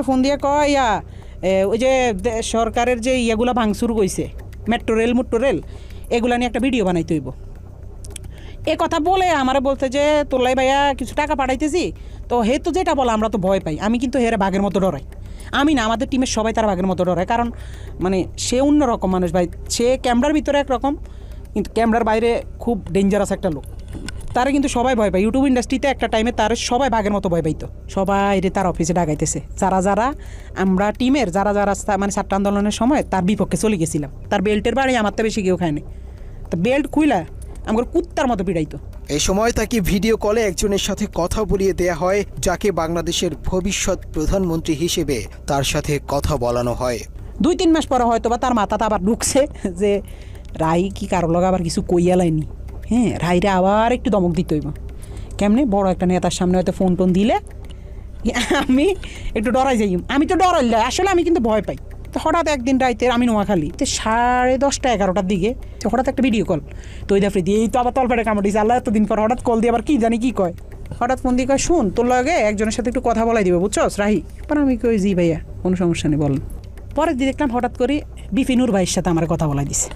Phone দিয়ে কয় ওই যে সরকারের যে ইয়েগুলো ভাঙচুর কইছে মেট্রো রেল এগুলা নিয়ে একটা ভিডিও বানাইতে হইব। এ কথা বলে আমারে বলতে যে তোলাই ভাইয়া কিছু টাকা পাঠাইতেছি, তো হে তো যেটা বলে আমরা তো ভয় পাই। আমি কিন্তু হেরে বাঘের মতো ডরাই। আমি না, আমাদের টিমের সবাই তার বাঘের মতো ডরায়, কারণ মানে সে অন্যরকম মানুষ ভাই। সে ক্যামেরার ভিতরে একরকম, কিন্তু ক্যামেরার বাইরে খুব ডেঞ্জারাস একটা লোক। তারা কিন্তু সবাই ভয় পায়। ইউটিউব ইন্ডাস্ট্রিতে একটা টাইমে তার সবাই বাঘের মতো ভয় পাইতো। সবাই রে তার অফিসে ডাকাইতেছে, যারা আমরা টিমের যারা মানে ছাত্র আন্দোলনের সময় তার বিপক্ষে চলে গেছিলাম। তার বেল্টের বাড়ি আমার তো বেশি কেউ খায়নি, তো বেল্ট খুইলা আমার কুত্তার মতো পিড়াইতো। এই সময় তাকে ভিডিও কলে একজনের সাথে কথা বলিয়ে দেয়া হয়, যাকে বাংলাদেশের ভবিষ্যৎ প্রধানমন্ত্রী হিসেবে তার সাথে কথা বলানো হয়। 2-3 মাস পরে হয়তো বা তার মাথাতে আবার ঢুকছে যে রাই কি কারো লগে আবার কিছু কইয়া লাইনি। হ্যাঁ, রাইরে আবার একটু দমক দিতে হইব। কেমনে বড় একটা নেতার সামনে হয়তো ফোন টোন দিলে আমি একটু ডরাই যাই। আমি তো ডরাই যাই আসলে, আমি কিন্তু ভয় পাই। তো হঠাৎ একদিন রাইতের আমি নোয়াখালী 10:30-11টার দিকে হঠাৎ একটা ভিডিও কল, তো ওই দাফরি দিয়ে এই তো আবার তলপেটে কামড় দিয়েছে আল্লাহ এতদিন পর। হঠাৎ কল দিয়ে আবার কি জানি কি কয়, হঠাৎ ফোন দিয়ে কয় শুন তোর লগে একজনের সাথে একটু কথা বলাই দিবে, বুঝছস রাহি? পর আমি কই জি ভাইয়া, কোনো সমস্যা নেই বলেন। পরের দিন দেখলাম হঠাৎ করে বিপিনুর ভাইয়ের সাথে আমার কথা বলাই দিছে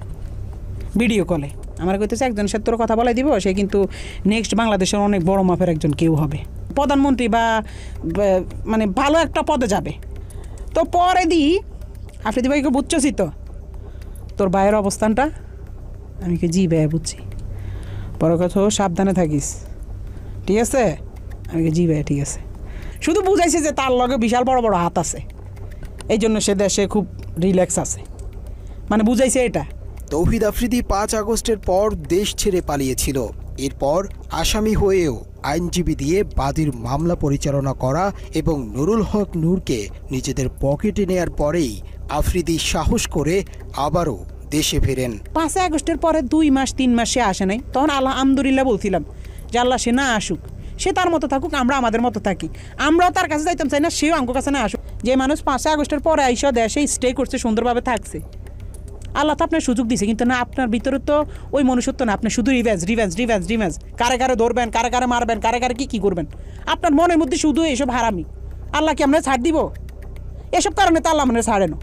ভিডিও কলে। আমার কইতেছে একজনের সাথে তোর কথা বলাই দিব, সে কিন্তু নেক্সট বাংলাদেশের অনেক বড় মাপের একজন কেউ হবে, প্রধানমন্ত্রী বা মানে ভালো একটা পদে যাবে। তো পরে আফ্রিদি ভাইকে বুঝছসই তো তোর ভাইয়ের অবস্থানটা? আমি কি জি ভাইয়া বুঝছি, বড় কথা সাবধানে থাকিস, ঠিক আছে? আমি কি জি ভাইয়া ঠিক আছে। শুধু বুঝাইছে যে তার লগে বিশাল বড় বড় হাত আছে, এই জন্য সে দেশে খুব রিল্যাক্স আছে, মানে বুঝাইছে এটা। তৌহিদ আফ্রিদি 5 আগস্টের পর দেশ ছেড়ে পালিয়েছিল। এরপর আসামি হয়েও আইনজীবী দিয়ে বাদীর মামলা পরিচালনা করা এবং নুরুল হক নূরকে নিজেদের পকেটে নেয়ার পরেই আফ্রিদি সাহস করে আবারও দেশে ফেরেন। 5 আগস্টের পরে 2-3 মাস সে আসে নাই। তখন আলহামদুলিল্লাহ বলছিলাম যে আল্লাহ সে না আসুক, সে তার মতো থাকুক, আমরা আমাদের মতো থাকি। আমরাও তার কাছে যাইতাম চাই না, সেও আমার কাছে না আসুক। যে মানুষ 5 আগস্টের পরে আইসা দেশে স্টে করছে, সুন্দরভাবে থাকছে, আল্লাহ তো আপনার সুযোগ দিছে, কিন্তু না আপনার ভিতরে তো ওই মনুষ্যত্ব না। আপনি শুধু রিভেঞ্জ, কারে কারে ধরবেন, কারে কারে মারবেন, কারে কারে কি করবেন, আপনার মনের মধ্যে শুধু এসব হারামি। আল্লাহ কি আমরা ছাড় দিব? এসব কারণে তো আল্লাহ মানে ছাড়ে না।